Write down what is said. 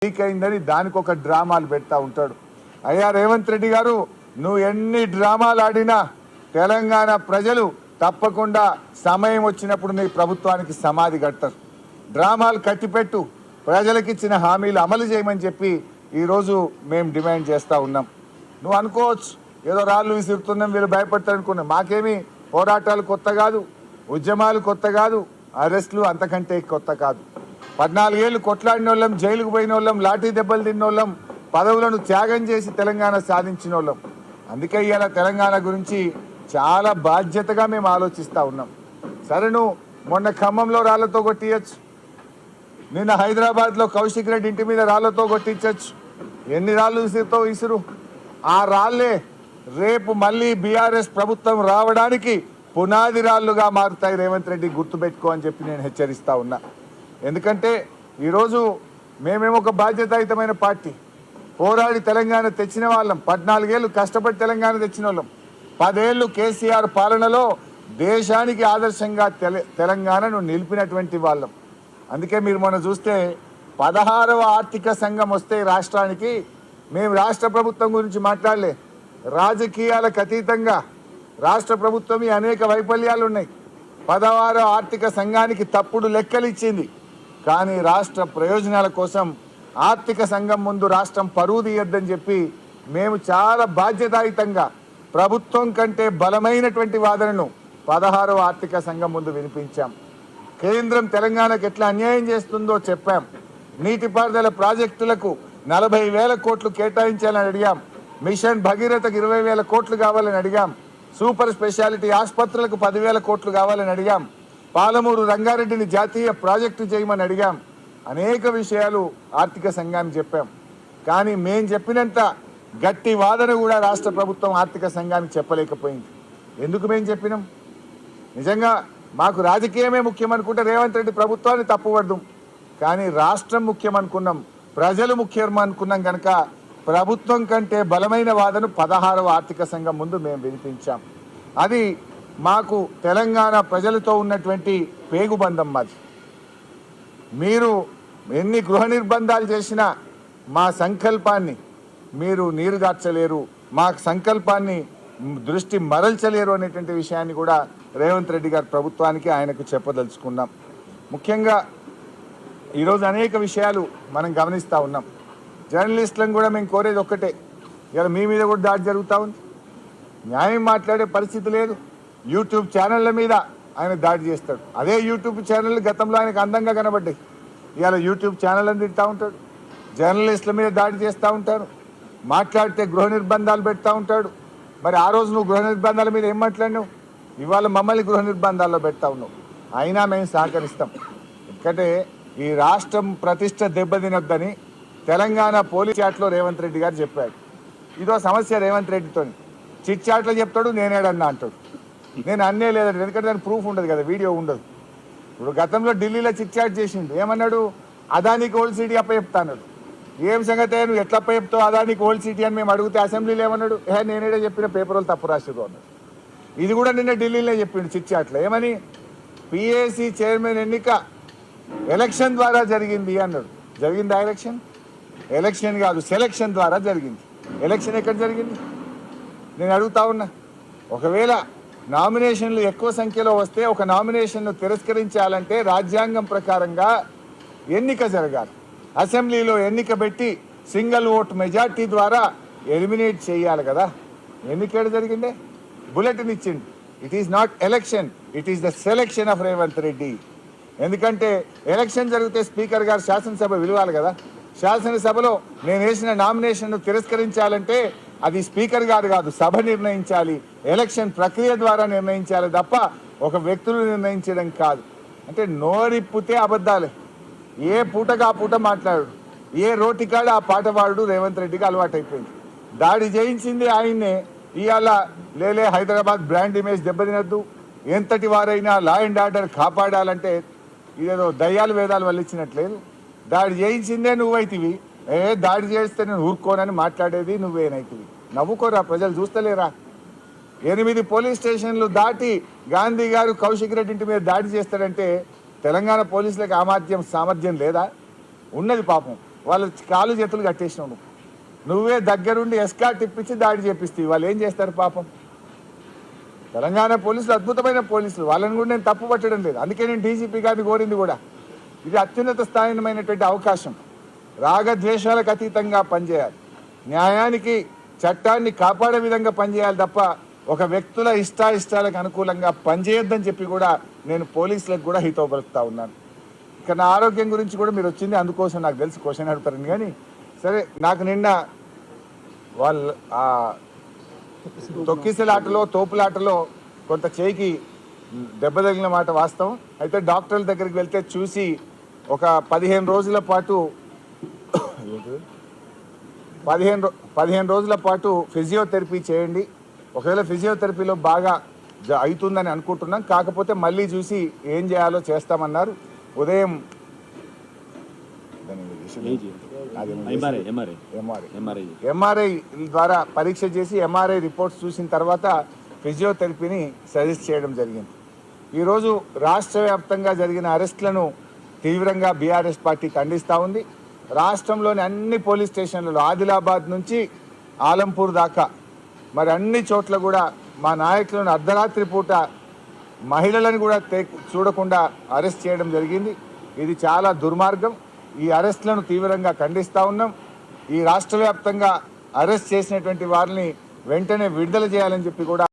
Leak అయిందని దానికి ఒక డ్రామాలు పెడతా ఉంటాడు. అయ్యా రేవంత్ రెడ్డి గారు, నువ్వు ఎన్ని డ్రామాలు ఆడినా తెలంగాణ ప్రజలు తప్పకుండా సమయం వచ్చినప్పుడు నీ ప్రభుత్వానికి సమాధి కడతారు. డ్రామాలు కట్టిపెట్టు, ప్రజలకు ఇచ్చిన హామీలు అమలు చేయమని చెప్పి ఈరోజు మేము డిమాండ్ చేస్తూ ఉన్నాం. నువ్వు అనుకోవచ్చు ఏదో రాళ్ళు విసురుతున్నాం, వీళ్ళు భయపడతారనుకున్నాం. మాకేమీ పోరాటాలు కొత్త కాదు, ఉద్యమాలు కొత్త కాదు, అరెస్టులు అంతకంటే కొత్త కాదు. 14 ఏళ్ళు కొట్లాడిన వాళ్ళం, జైలుకు పోయిన వాళ్ళం, లాఠీ దెబ్బలు తిన్న వాళ్ళం, పదవులను త్యాగం చేసి తెలంగాణ సాధించిన వాళ్ళం. అందుకే ఇవాళ తెలంగాణ గురించి చాలా బాధ్యతగా మేము ఆలోచిస్తూ ఉన్నాం. సరే, నువ్వు మొన్న ఖమ్మంలో రాళ్లతో కొట్టియచ్చు, నిన్న హైదరాబాద్లో కౌశిక్ రెడ్డి ఇంటి మీద రాళ్లతో కొట్టించచ్చు. ఎన్ని రాళ్ళు విసురుతో విసురు, ఆ రాళ్లే రేపు మళ్ళీ బీఆర్ఎస్ ప్రభుత్వం రావడానికి పునాది రాళ్లుగా మారుతాయి. రేవంత్ రెడ్డి గుర్తుపెట్టుకో అని చెప్పి నేను హెచ్చరిస్తా ఉన్నా. ఎందుకంటే ఈరోజు మేమేమో ఒక బాధ్యతాయుతమైన పార్టీ, పోరాడి తెలంగాణ తెచ్చిన వాళ్ళం, 14 ఏళ్ళు కష్టపడి తెలంగాణ తెచ్చిన వాళ్ళం, 10 ఏళ్ళు కేసీఆర్ పాలనలో దేశానికి ఆదర్శంగా తెలంగాణను నిలిపినటువంటి వాళ్ళం. అందుకే మీరు మొన్న చూస్తే 16వ ఆర్థిక సంఘం వస్తే రాష్ట్రానికి మేము రాష్ట్ర ప్రభుత్వం గురించి మాట్లాడలే. రాజకీయాలకు అతీతంగా రాష్ట్ర ప్రభుత్వం అనేక వైఫల్యాలు ఉన్నాయి. 16వ ఆర్థిక సంఘానికి తప్పుడు లెక్కలు ఇచ్చింది. కానీ రాష్ట్ర ప్రయోజనాల కోసం ఆర్థిక సంఘం ముందు రాష్ట్రం పరువు తీయొద్దని చెప్పి మేము చాలా బాధ్యతాయుతంగా ప్రభుత్వం కంటే బలమైనటువంటి వాదనను 16వ ఆర్థిక సంఘం ముందు వినిపించాం. కేంద్రం తెలంగాణకు ఎట్లా అన్యాయం చేస్తుందో చెప్పాం. నీటిపారుదల ప్రాజెక్టులకు 40,000 కోట్లు కేటాయించాలని అడిగాం. మిషన్ భగీరథకు 20,000 కోట్లు కావాలని అడిగాం. సూపర్ స్పెషాలిటీ ఆసుపత్రులకు 10,000 కోట్లు కావాలని అడిగాం. పాలమూరు రంగారెడ్డిని జాతీయ ప్రాజెక్టు చేయమని అడిగాం. అనేక విషయాలు ఆర్థిక సంఘానికి చెప్పాం. కానీ మేం చెప్పినంత గట్టి వాదన కూడా రాష్ట్ర ప్రభుత్వం ఆర్థిక సంఘానికి చెప్పలేకపోయింది. ఎందుకు మేము చెప్పినాం? నిజంగా మాకు రాజకీయమే ముఖ్యం అనుకుంటే రేవంత్ రెడ్డి ప్రభుత్వాన్ని తప్పుపడదాం. కానీ రాష్ట్రం ముఖ్యం అనుకున్నాం, ప్రజలు ముఖ్యం అనుకున్నాం. కనుక ప్రభుత్వం కంటే బలమైన వాదన 16వ ఆర్థిక సంఘం ముందు మేము వినిపించాం. అది మాకు తెలంగాణ ప్రజలతో ఉన్నటువంటి పేగుబంధం. మాది మీరు ఎన్ని గృహ నిర్బంధాలు చేసినా మా సంకల్పాన్ని మీరు నీరుగార్చలేరు, మా సంకల్పాన్ని దృష్టి మరల్చలేరు అనేటువంటి విషయాన్ని కూడా రేవంత్ రెడ్డి గారి ప్రభుత్వానికి ఆయనకు చెప్పదలుచుకున్నాం. ముఖ్యంగా ఈరోజు అనేక విషయాలు మనం గమనిస్తూ ఉన్నాం. జర్నలిస్టులను కూడా మేము కోరేది ఒక్కటే, ఇలా మీ మీద కూడా దాడి జరుగుతూ ఉంది, న్యాయం మాట్లాడే పరిస్థితి లేదు. యూట్యూబ్ ఛానళ్ళ మీద ఆయన దాడి చేస్తాడు. అదే యూట్యూబ్ ఛానళ్ళు గతంలో ఆయనకు అందంగా కనబడ్డాయి. ఇవాళ యూట్యూబ్ ఛానళ్ళని తింటూ ఉంటాడు, జర్నలిస్టుల మీద దాడి చేస్తూ ఉంటారు, మాట్లాడితే గృహ నిర్బంధాలు పెడతా ఉంటాడు. మరి ఆ రోజు నువ్వు గృహ నిర్బంధాల మీద ఏం మాట్లాడినావు? ఇవాళ మమ్మల్ని గృహ నిర్బంధాల్లో పెడతా ఉన్నావు. అయినా మేము సహకరిస్తాం. ఎందుకంటే ఈ రాష్ట్రం ప్రతిష్ట దెబ్బతినొద్దని తెలంగాణ పోలీస్ చాట్లో రేవంత్ రెడ్డి గారు చెప్పాడు. ఇదో సమస్య రేవంత్ రెడ్డితోని. చిట్ చాట్లో చెప్తాడు, నేనేడన్నా అంటాడు. నేను అన్నే లేదండి, ఎందుకంటే దానికి ప్రూఫ్ ఉండదు కదా, వీడియో ఉండదు. ఇప్పుడు గతంలో ఢిల్లీలో చిట్ చాట్ చేసిండు. ఏమన్నాడు? అదానికి ఓల్డ్ సిటీ అప్పచెప్తా అన్నాడు. ఏం సంగతే, నువ్వు ఎట్లా అప్పచెప్తావు అదానికి ఓల్డ్ సిటీ అని మేము అడిగితే అసెంబ్లీలో ఏమన్నాడు? నేనేడే చెప్పిన పేపర్ వాళ్ళు తప్పు రాసిరు అన్నాడు. ఇది కూడా నిన్న ఢిల్లీలో చెప్పిండు చిట్ చాట్లో. ఏమని? పిఏసీ చైర్మన్ ఎన్నిక ఎలక్షన్ ద్వారా జరిగింది అన్నాడు. జరిగిందా ఎలక్షన్? ఎలక్షన్ కాదు, సెలక్షన్ ద్వారా జరిగింది. ఎలక్షన్ ఎక్కడ జరిగింది? నేను అడుగుతా ఉన్నా. ఒకవేళ నామినేషన్లు ఎక్కువ సంఖ్యలో వస్తే ఒక నామినేషన్ను తిరస్కరించాలంటే రాజ్యాంగం ప్రకారంగా ఎన్నిక జరగాలి. అసెంబ్లీలో ఎన్నిక పెట్టి సింగిల్ ఓట్ మెజార్టీ ద్వారా ఎలిమినేట్ చేయాలి కదా. ఎన్నిక జరిగిందే? బులెటిన్ ఇచ్చింది. It is not election, it is the selection of Revanth Reddy. ఎందుకంటే ఎలక్షన్ జరిగితే స్పీకర్ గారు శాసనసభ విలువాలి కదా. శాసనసభలో నేను వేసిన నామినేషన్ను తిరస్కరించాలంటే అది స్పీకర్ గారు కాదు, సభ నిర్ణయించాలి. ఎలక్షన్ ప్రక్రియ ద్వారా నిర్ణయించాలి తప్ప ఒక వ్యక్తులు నిర్ణయించడం కాదు. అంటే నోరిప్పితే అబద్ధాలే. ఏ పూటగా ఆ పూట మాట్లాడు, ఏ రోటికాడ ఆ పాట పాడు రేవంత్ రెడ్డికి అలవాటైపోయింది. దాడి చేయించింది ఆయన్నే. ఇవాళ లేలే హైదరాబాద్ బ్రాండ్ ఇమేజ్ దెబ్బతినద్దు, ఎంతటి వారైనా లా అండ్ ఆర్డర్ కాపాడాలంటే ఇదేదో దయ్యాలు వేదాలు వల్లించినట్లేదు. దాడి చేయించిందే నువ్వైతివి, దాడి చేస్తే నేను ఊరుకోనని మాట్లాడేది నువ్వేనైతివి. నవ్వుకోరా, ప్రజలు చూస్తలేరా? 8 పోలీస్ స్టేషన్లు దాటి గాంధీ గారు కౌశిక్ రెడ్డి ఇంటి మీద దాడి చేస్తాడంటే తెలంగాణ పోలీసులకు సామర్థ్యం లేదా? ఉన్నది పాపం. వాళ్ళ కాలు చేతులు కట్టేసినావు నువ్వే దగ్గరుండి ఎస్కార్ట్ ఇప్పించి దాడి చేపిస్తావు. వాళ్ళు ఏం చేస్తారు పాపం? తెలంగాణ పోలీసులు అద్భుతమైన పోలీసులు, వాళ్ళని కూడా నేను తప్పు పట్టడం లేదు. అందుకే నేను డీజీపీ గారిని కోరింది కూడా, ఇది అత్యున్నత స్థాయిమైనటువంటి అవకాశం. రాగద్వేషాలకు అతీతంగా పనిచేయాలి, న్యాయానికి చట్టాన్ని కాపాడే విధంగా పనిచేయాలి తప్ప ఒక వ్యక్తుల ఇష్టాయిష్టాలకు అనుకూలంగా పనిచేయొద్దని చెప్పి కూడా నేను పోలీసులకు కూడా హితవు పలుకుతా ఉన్నాను. ఇక నా ఆరోగ్యం గురించి కూడా మీరు వచ్చింది అందుకోసం, నాకు తెలిసి క్వశ్చన్ అడుగుతారని. కానీ సరే, నాకు నిన్న వాళ్ళు తొక్కిసలాటలో తోపులాటలో కొంత చేయికి దెబ్బ తగిలిన మాట వాస్తవం. అయితే డాక్టర్ల దగ్గరికి వెళ్తే చూసి ఒక 15 రోజుల పాటు 15 రోజుల పాటు ఫిజియోథెరపీ చేయండి. ఒకవేళ ఫిజియోథెరపీలో బాగా అవుతుందని అనుకుంటున్నాం, కాకపోతే మళ్ళీ చూసి ఏం చేయాలో చేస్తామన్నారు. ఉదయం ఎంఆర్ఐ ద్వారా పరీక్ష చేసి ఎంఆర్ఐ రిపోర్ట్స్ చూసిన తర్వాత ఫిజియోథెరపీని సజెస్ట్ చేయడం జరిగింది. ఈరోజు రాష్ట్ర వ్యాప్తంగా జరిగిన అరెస్టులను తీవ్రంగా బీఆర్ఎస్ పార్టీ ఖండిస్తూ ఉంది. రాష్ట్రంలోని అన్ని పోలీస్ స్టేషన్లలో ఆదిలాబాద్ నుంచి ఆలంపూర్ దాకా మరి అన్ని చోట్ల కూడా మా నాయకులను అర్ధరాత్రి పూట మహిళలను కూడా చూడకుండా అరెస్ట్ చేయడం జరిగింది. ఇది చాలా దుర్మార్గం. ఈ అరెస్టులను తీవ్రంగా ఖండిస్తూ ఉన్నాం. ఈ రాష్ట్ర వ్యాప్తంగా అరెస్ట్ చేసినటువంటి వారిని వెంటనే విడుదల చేయాలని చెప్పి కూడా